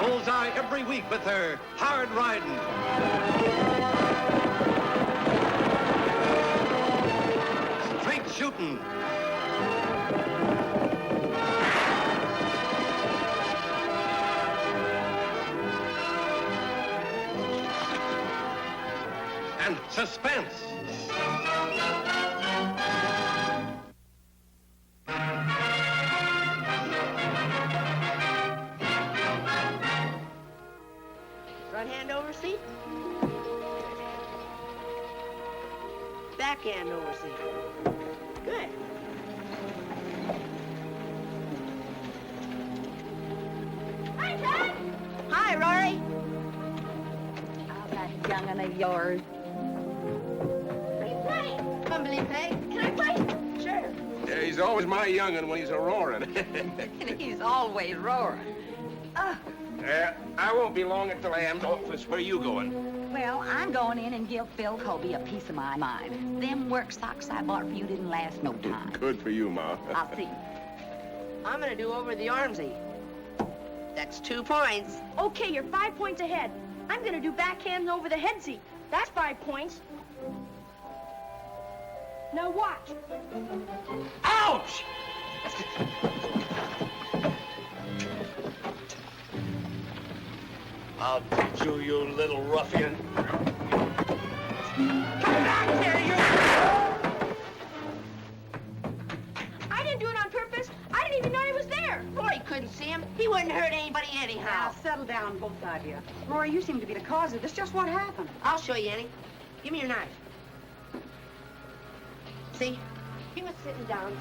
bullseye every week with her hard riding. Straight shooting. And suspense. Front hand over seat. Back hand over seat. Good. Hi, Tagg. Hi, Rory. Oh, that young'un of yours. Bumbly Peg. Can I play? Sure. Yeah, he's always my young'un when he's a-roaring. And he's always roaring. I won't be long at the lamb's office. Where are you going? Well, I'm going in and give Phil Colby a piece of my mind. Them work socks I bought for you didn't last no time. Good for you, Ma. I'll see. I'm gonna do over the armsy. That's 2 points. Okay, you're 5 points ahead. I'm gonna do backhand over the headsy. That's 5 points. Now watch. Ouch! I'll teach you, you little ruffian. Come back here, you... I didn't do it on purpose. I didn't even know he was there. Rory couldn't see him. He wouldn't hurt anybody anyhow. Now, settle down, both of you. Rory, you seem to be the cause of this. Just what happened? I'll show you, Annie. Give me your knife. See? He was sitting down,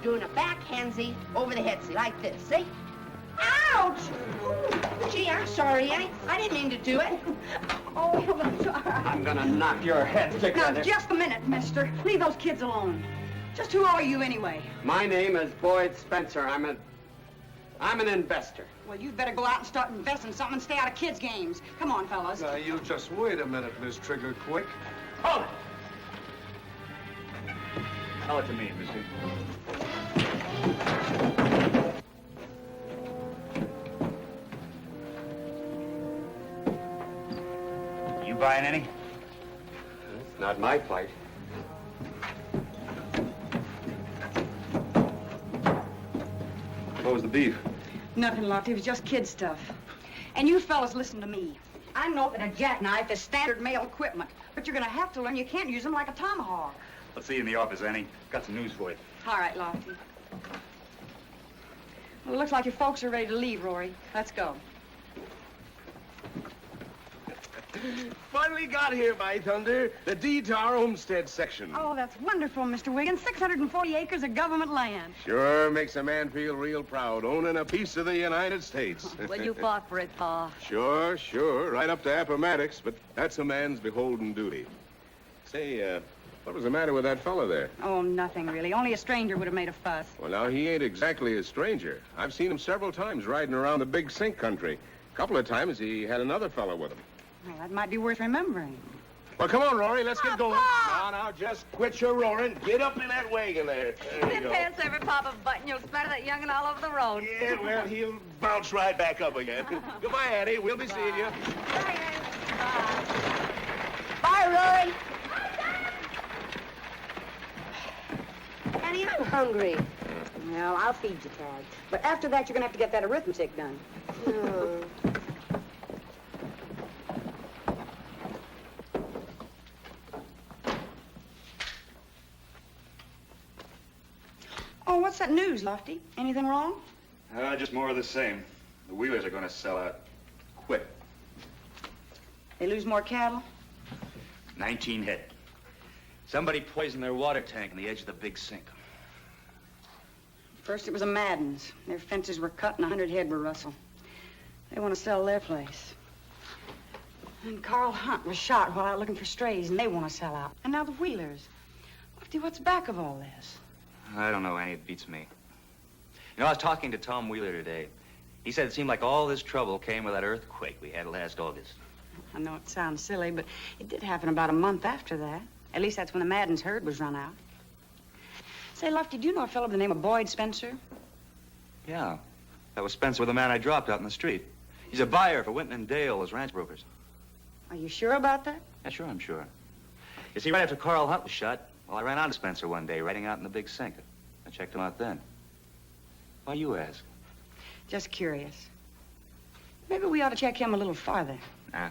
doing a backhandsy over the headsy, like this. See? Ouch! Ooh. Gee, I'm sorry, Annie. I didn't mean to do it. Oh, I'm sorry. I'm gonna knock your head Now, together. just a minute, mister. Leave those kids alone. Just who are you, anyway? My name is Boyd Spencer. I'm an investor. Well, you'd better go out and start investing something and stay out of kids' games. Come on, fellas. Now, you just wait a minute, Miss Trigger, quick. Hold it! Tell it to me, Missy. You buying any? It's not my fight. What was the beef? Nothing, Lofty. It was just kid stuff. And you fellas, listen to me. I know that a jackknife is standard male equipment, but you're gonna have to learn you can't use them like a tomahawk. I'll see you in the office, Annie. Got some news for you. All right, Lofty. Well, it looks like your folks are ready to leave, Rory. Let's go. Finally got here, by thunder. The deed to our homestead section. Oh, that's wonderful, Mr. Wiggins. 640 acres of government land. Sure makes a man feel real proud, owning a piece of the United States. Well, you fought for it, Pa. Sure, right up to Appomattox, but that's a man's beholden duty. Say, what was the matter with that fella there? Oh, nothing, really. Only a stranger would have made a fuss. Well, now, he ain't exactly a stranger. I've seen him several times riding around the Big Sink country. A couple of times he had another fella with him. Well, that might be worth remembering. Well, come on, Rory, let's get going. Pa! Now, just quit your roaring. Get up in that wagon there. There you go. Pants every pop of button. You'll spatter that young'un all over the road. Yeah, well, he'll bounce right back up again. Goodbye, Annie. We'll be seeing you. Bye, Ann. Bye, Rory. Annie, I'm hungry. Well, I'll feed you, Tagg. But after that, you're gonna have to get that arithmetic done. Oh. Oh, what's that news, Lofty? Anything wrong? Just more of the same. The Wheelers are gonna sell out. Quit. They lose more cattle? 19 head. Somebody poisoned their water tank on the edge of the Big Sink. First, it was a Madden's. Their fences were cut and 100 head were rustled. They want to sell their place. And Carl Hunt was shot while out looking for strays, and they want to sell out. And now the Wheelers. Lofty, what's back of all this? I don't know, Annie. It beats me. You know, I was talking to Tom Wheeler today. He said it seemed like all this trouble came with that earthquake we had last August. I know it sounds silly, but it did happen about a month after that. At least that's when the Madden's herd was run out. Say, Lofty, do you know a fellow by the name of Boyd Spencer? Yeah. That was Spencer, the man I dropped out in the street. He's a buyer for Winton and Dale as ranch brokers. Are you sure about that? Yeah, sure, I'm sure. You see, right after Carl Hunt was shot, well, I ran onto Spencer one day, riding out in the big sink. I checked him out then. Why, you ask? Just curious. Maybe we ought to check him a little farther. I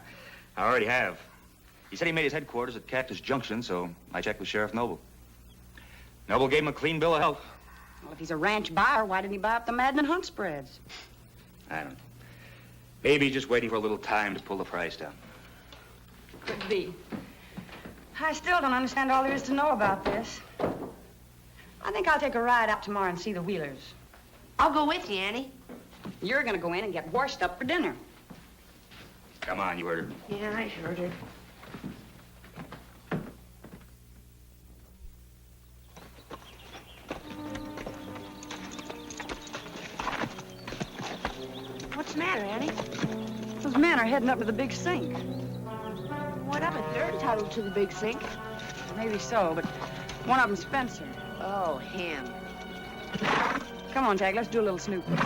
already have. He said he made his headquarters at Cactus Junction, so I checked with Sheriff Noble. Noble gave him a clean bill of health. Well, if he's a ranch buyer, why didn't he buy up the Madden Hunt spreads? I don't know. Maybe he's just waiting for a little time to pull the price down. Could be. I still don't understand all there is to know about this. I think I'll take a ride out tomorrow and see the Wheelers. I'll go with you, Annie. You're gonna go in and get washed up for dinner. Come on, you heard her. Yeah, I heard her. What's the matter, Annie? Those men are heading up to the big sink. What of it? They're entitled to the big sink. Maybe so, but one of them's Spencer. Oh, him. Come on, Tagg, let's do a little snooping.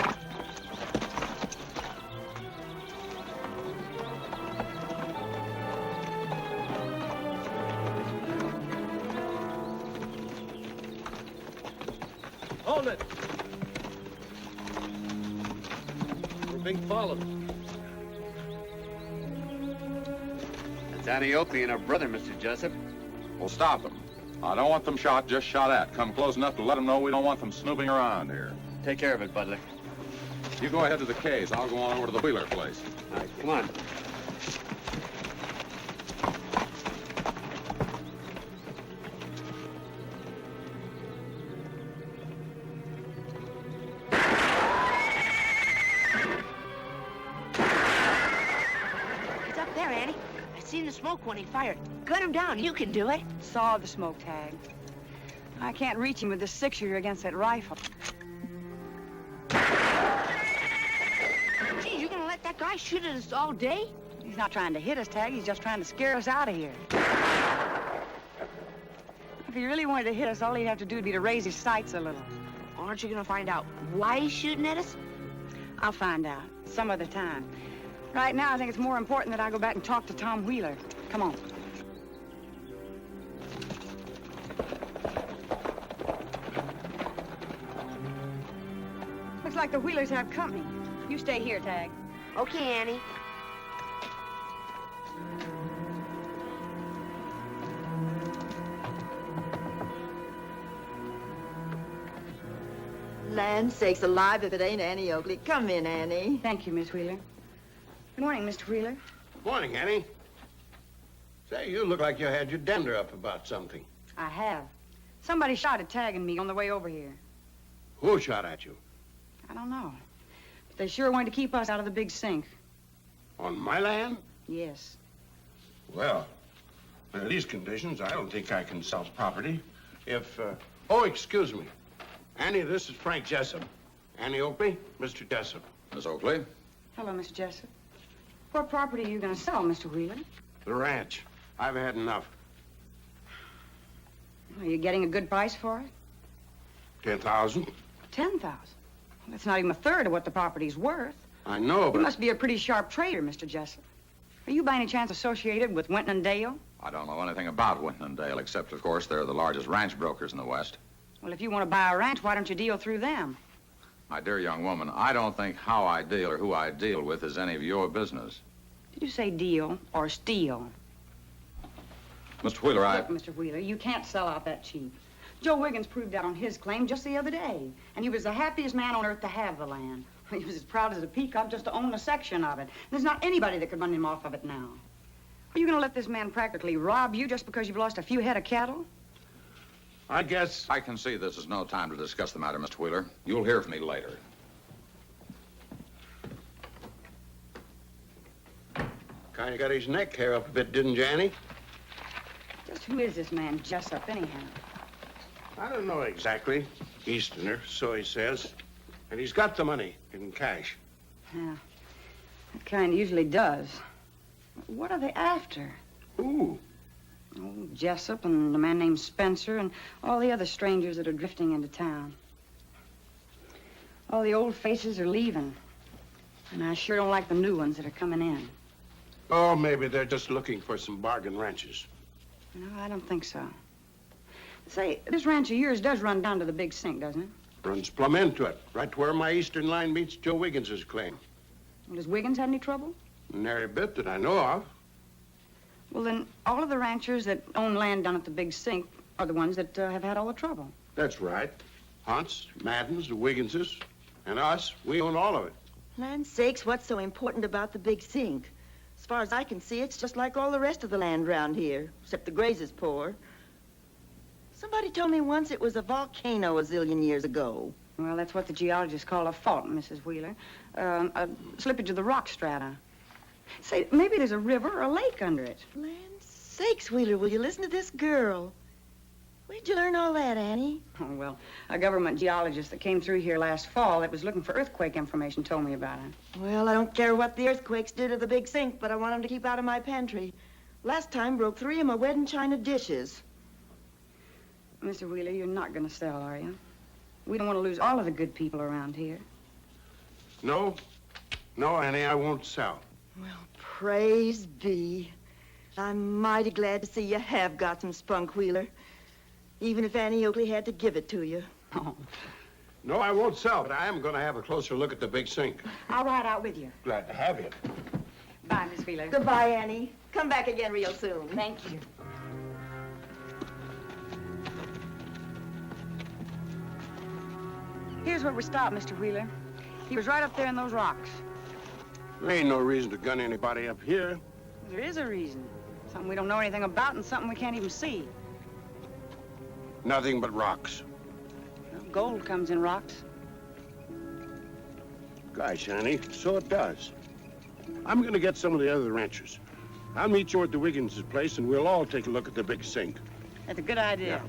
Hold it. We're being followed. That's Annie Oakley and her brother, Mr. Jessup. Well, stop them. I don't want them shot, just shot at. Come close enough to let them know we don't want them snooping around here. Take care of it, Butler. You go ahead to the K's. I'll go on over to the Wheeler place. All right, come on. He's up there, Annie. I seen the smoke when he fired. Gun him down. You can do it. Saw the smoke, Tagg. I can't reach him with this 6-shooter against that rifle. Gee, you're gonna let that guy shoot at us all day? He's not trying to hit us, Tagg. He's just trying to scare us out of here. If he really wanted to hit us, all he'd have to do would be to raise his sights a little. Aren't you gonna find out why he's shooting at us? I'll find out some other time. Right now, I think it's more important that I go back and talk to Tom Wheeler. Come on. Looks like the Wheelers have company. You stay here, Tagg. Okay, Annie. Land sakes alive if it ain't Annie Oakley. Come in, Annie. Thank you, Miss Wheeler. Good morning, Mr. Wheeler. Morning, Annie. Say, you look like you had your dander up about something. I have. Somebody shot at Tagg and me on the way over here. Who shot at you? I don't know. But they sure wanted to keep us out of the big sink. On my land? Yes. Well, under these conditions, I don't think I can sell property. Oh, excuse me. Annie, this is Frank Jessup. Annie Oakley, Mr. Jessup. Miss Oakley? Hello, Mr. Jessup. What property are you going to sell, Mr. Wheeler? The ranch. I've had enough. Are you getting a good price for it? 10,000. 10,000. Well, that's not even a third of what the property's worth. I know, You but must be a pretty sharp trader, Mr. Jessup. Are you by any chance associated with Winton and Dale? I don't know anything about Winton and Dale, except, of course, they're the largest ranch brokers in the West. Well, if you want to buy a ranch, why don't you deal through them? My dear young woman, I don't think how I deal or who I deal with is any of your business. Did you say deal or steal? Mr. Wheeler, Look, Mr. Wheeler, you can't sell out that cheap. Joe Wiggins proved that on his claim just the other day. And he was the happiest man on earth to have the land. He was as proud as a peacock just to own a section of it. There's not anybody that could run him off of it now. Are you going to let this man practically rob you just because you've lost a few head of cattle? I guess... I can see this is no time to discuss the matter, Mr. Wheeler. You'll hear from me later. Kind of got his neck hair up a bit, didn't you, Annie? Just who is this man Jessup, anyhow? I don't know exactly. Easterner, so he says. And he's got the money in cash. Yeah, that kind usually does. What are they after? Who? Oh, Jessup and a man named Spencer and all the other strangers that are drifting into town. All the old faces are leaving. And I sure don't like the new ones that are coming in. Oh, maybe they're just looking for some bargain ranches. No, I don't think so. Say, this ranch of yours does run down to the big sink, doesn't it? Runs plumb into it, right where my eastern line meets Joe Wiggins's claim. Well, has Wiggins had any trouble? Nary a bit that I know of. Well, then, all of the ranchers that own land down at the big sink are the ones that have had all the trouble. That's right. Hunts, Maddens, the Wigginses, and us, we own all of it. Land's sakes, what's so important about the big sink? As far as I can see, it's just like all the rest of the land around here, except the graze is poor. Somebody told me once it was a volcano a zillion years ago. Well, that's what the geologists call a fault, Mrs. Wheeler. A slippage of the rock strata. Say, maybe there's a river or a lake under it. Land's sakes, Wheeler, will you listen to this girl? Where'd you learn all that, Annie? Oh, well, a government geologist that came through here last fall that was looking for earthquake information told me about it. Well, I don't care what the earthquakes do to the big sink, but I want them to keep out of my pantry. Last time broke 3 of my wedding china dishes. Mr. Wheeler, you're not going to sell, are you? We don't want to lose all of the good people around here. No, Annie, I won't sell. Well, praise be. I'm mighty glad to see you have got some spunk, Wheeler. Even if Annie Oakley had to give it to you. Oh. No, I won't sell, but I am going to have a closer look at the big sink. I'll ride out with you. Glad to have you. Bye, Miss Wheeler. Goodbye, Annie. Come back again real soon. Thank you. Here's where we stopped, Mr. Wheeler. He was right up there in those rocks. There ain't no reason to gun anybody up here. There is a reason. Something we don't know anything about and something we can't even see. Nothing but rocks. Well, gold comes in rocks. Gosh, Annie, so it does. I'm going to get some of the other ranchers. I'll meet you at the Wiggins' place, and we'll all take a look at the big sink. That's a good idea.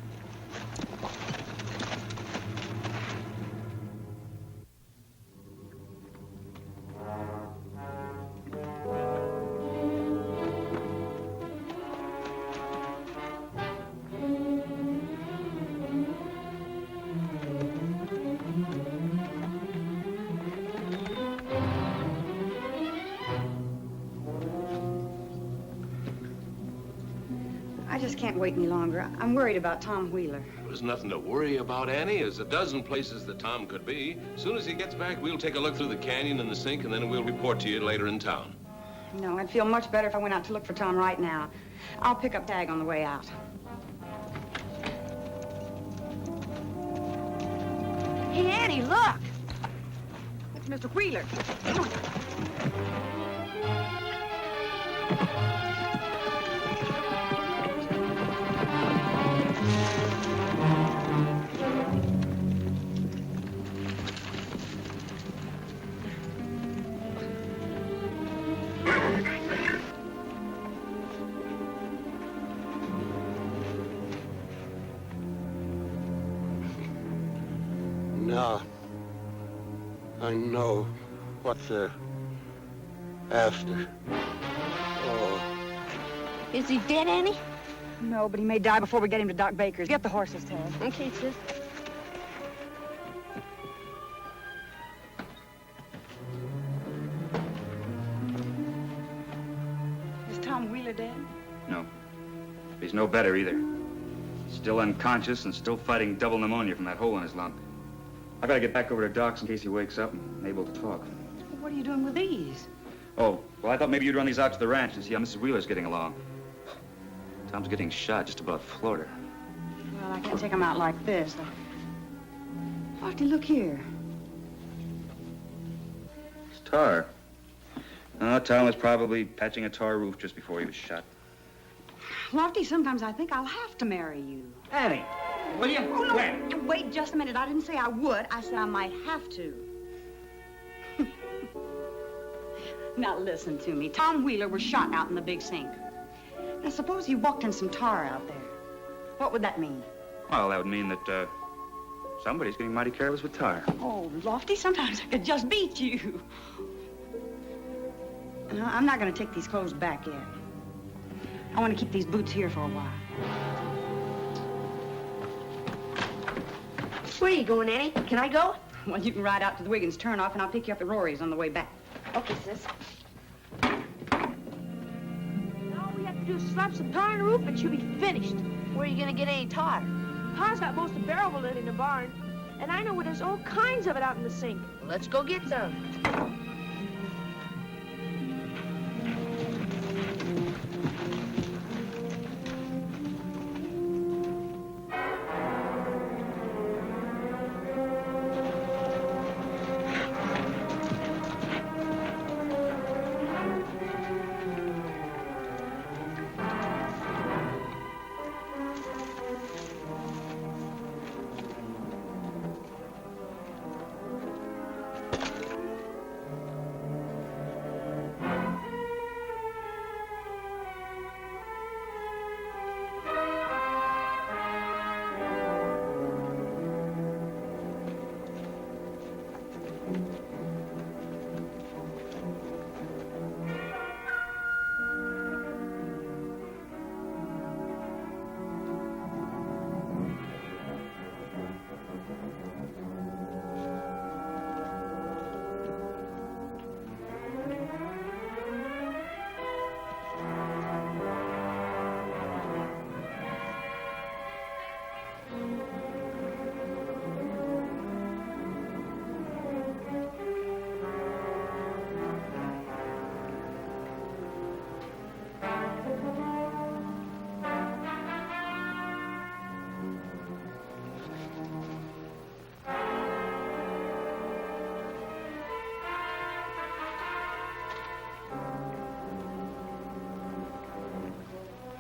I just can't wait any longer. I'm worried about Tom Wheeler. There's nothing to worry about, Annie. There's a dozen places that Tom could be. As soon as he gets back, we'll take a look through the canyon and the sink, and then we'll report to you later in town. No, I'd feel much better if I went out to look for Tom right now. I'll pick up Tagg on the way out. Hey, Annie, look. It's Mr. Wheeler. Come on. Now, I know what they're after. Oh. Is he dead, Annie? No, but he may die before we get him to Doc Baker's. Get the horses, Tagg. Okay, sis. Is Tom Wheeler dead? No. He's no better either. Still unconscious and still fighting double pneumonia from that hole in his lung. I gotta get back over to Doc's in case he wakes up and able to talk. What are you doing with these? Oh, well, I thought maybe you'd run these out to the ranch and see how Mrs. Wheeler's getting along. Tom's getting shot just about Florida. Well, I can't take them out like this. Lofty, look here. It's tar. Tom was probably patching a tar roof just before he was shot. Lofty, sometimes I think I'll have to marry you. Annie, will you? Oh, no, wait just a minute. I didn't say I would. I said I might have to. Now, listen to me. Tom Wheeler was shot out in the big sink. Now, suppose he walked in some tar out there. What would that mean? Well, that would mean that, somebody's getting mighty careless with tar. Oh, Lofty, sometimes I could just beat you. No, I'm not going to take these clothes back yet. I want to keep these boots here for a while. Where are you going, Annie? Can I go? Well, you can ride out to the Wiggins turnoff, and I'll pick you up at Rory's on the way back. Okay, sis. All we have to do is slap some tar on the roof and she'll be finished. Where are you gonna get any tar? Pa's got most of bearable in the barn. And I know where there's all kinds of it out in the sink. Let's go get some.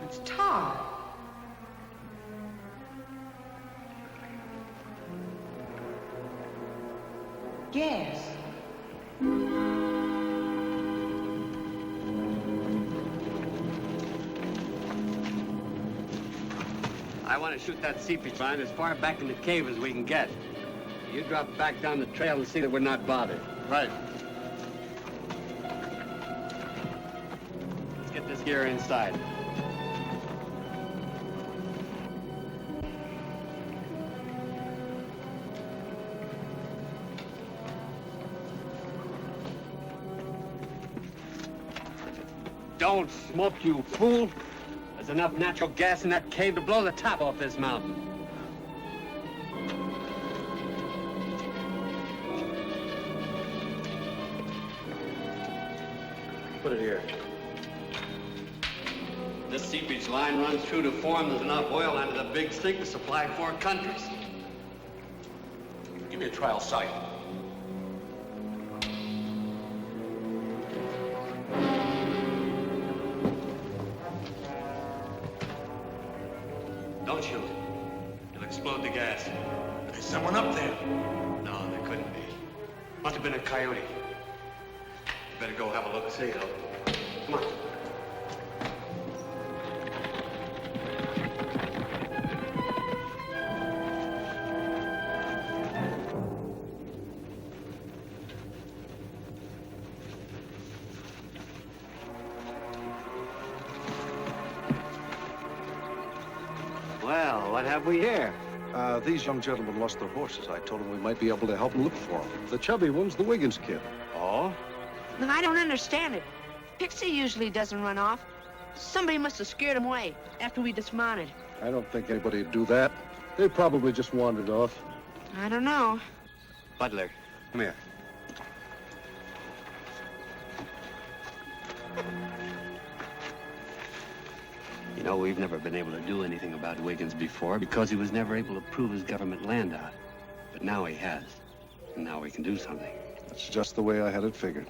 It's tar. Gas. I want to shoot that seepage line as far back in the cave as we can get. You drop back down the trail and see that we're not bothered. Right. Let's get this gear inside. Don't smoke, you fool. There's enough natural gas in that cave to blow the top off this mountain. Put it here. This seepage line runs through to form there's enough oil under the big sink to supply 4 countries. Give me a trial sight. Don't shoot. You'll explode the gas. There's someone up there. No, there couldn't be. Must have been a coyote. Better go have a look. See, though. Come on. Well, what have we here? These young gentlemen lost their horses. I told them we might be able to help them look for them. The chubby one's the Wiggins kid. Oh? No, I don't understand it. Pixie usually doesn't run off. Somebody must have scared him away after we dismounted. I don't think anybody would do that. They probably just wandered off. I don't know. Butler, come here. You know, we've never been able to do anything about Wiggins before because he was never able to prove his government land out. But now he has. And now we can do something. That's just the way I had it figured.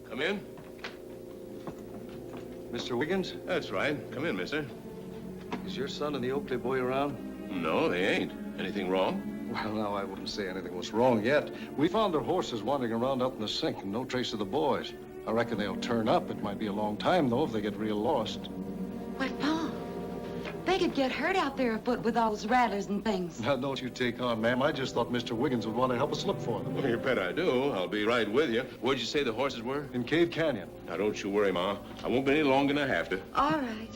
Come in. Mr. Wiggins, That's right. Come in, mister. is your son and the Oakley boy around? No, they ain't. Anything wrong? Well, no, I wouldn't say anything was wrong yet. We found their horses wandering around out in the sink and no trace of the boys. I reckon they'll turn up. It might be a long time, though, if they get real lost. Why, Pa, they could get hurt out there afoot with all those rattlers and things. Now, don't you take on, ma'am. I just thought Mr. Wiggins would want to help us look for them. Well, you bet I do. I'll be right with you. Where'd you say the horses were? In Cave Canyon. Now, don't you worry, Ma. I won't be any longer than I have to. All right.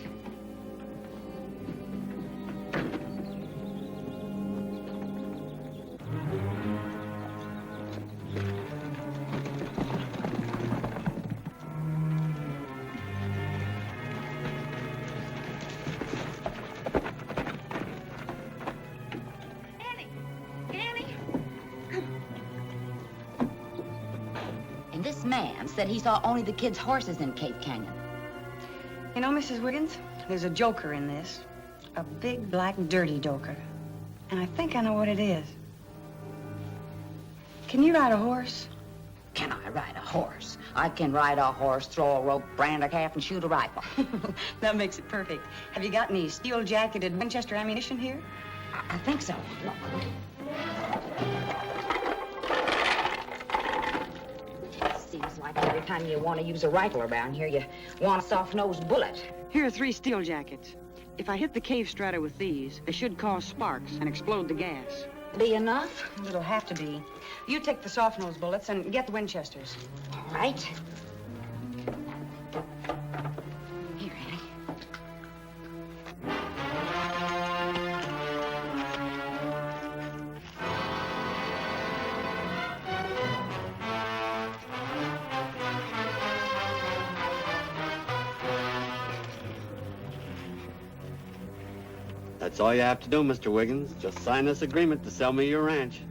this man said he saw only the kids' horses in Cave Canyon. You know, Mrs. Wiggins, there's a joker in this. A big, black, dirty joker. And I think I know what it is. Can you ride a horse? Can I ride a horse? I can ride a horse, throw a rope, brand a calf, and shoot a rifle. That makes it perfect. Have you got any steel-jacketed Winchester ammunition here? I think so. Look. Seems like every time you want to use a rifle around here, you want a soft-nosed bullet. Here are 3 steel jackets. If I hit the cave strata with these, they should cause sparks and explode the gas. Be enough? It'll have to be. You take the soft-nosed bullets and get the Winchesters. All right. Here, Annie. That's all you have to do, Mr. Wiggins. Just sign this agreement to sell me your ranch.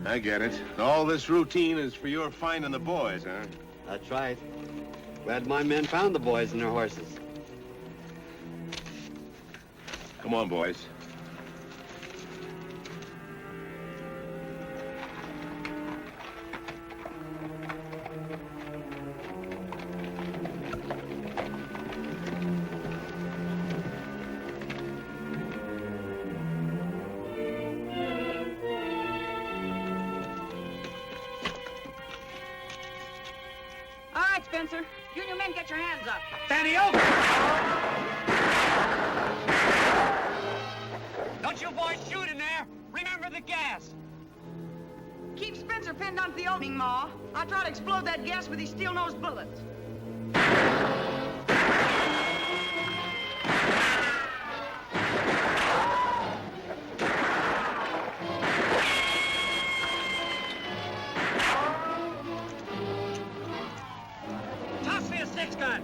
I get it. All this routine is for your finding the boys, huh? That's right. Glad my men found the boys and their horses. Come on, boys. All right, Spencer. You and your men get your hands up. Annie Oakley! Don't you boys shoot in there. Remember the gas. Keep Spencer pinned onto the opening, Ma. I'll try to explode that gas with these steel-nosed bullets. Toss me a 6-gun.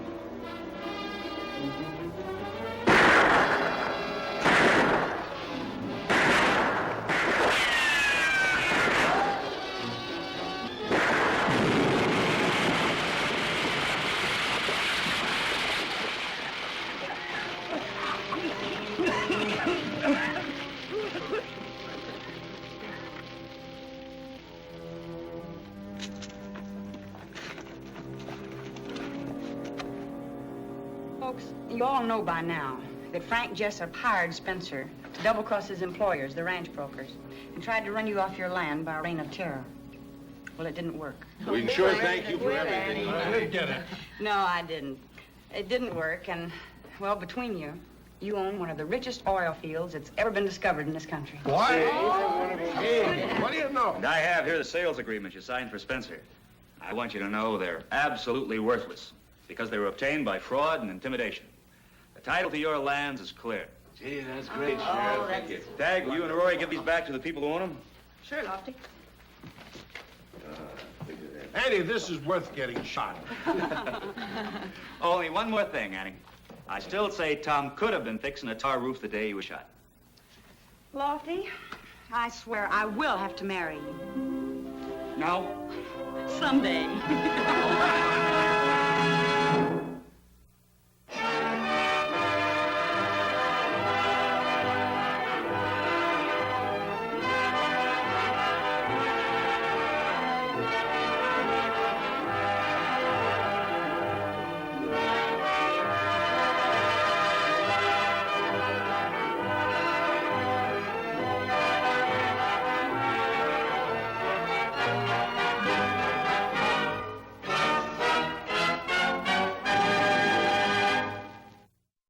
Folks, you all know by now that Frank Jessup hired Spencer to double-cross his employers, the ranch brokers, and tried to run you off your land by a reign of terror. Well, it didn't work. We can sure thank you for everything. I didn't get it. No, I didn't. It didn't work, and, well, between you, you own one of the richest oil fields that's ever been discovered in this country. What? Hey, what do you know? And I have here the sales agreement you signed for Spencer. I want you to know they're absolutely worthless because they were obtained by fraud and intimidation. The title to your lands is clear. Gee, that's great, Sheriff. Thank you. Tagg, will you and Rory give these back to the people who own them? Sure, Lofty. Annie, this is worth getting shot. Only one more thing, Annie. I still say Tom could have been fixing a tar roof the day he was shot. Lofty, I swear I will have to marry you. No? Someday.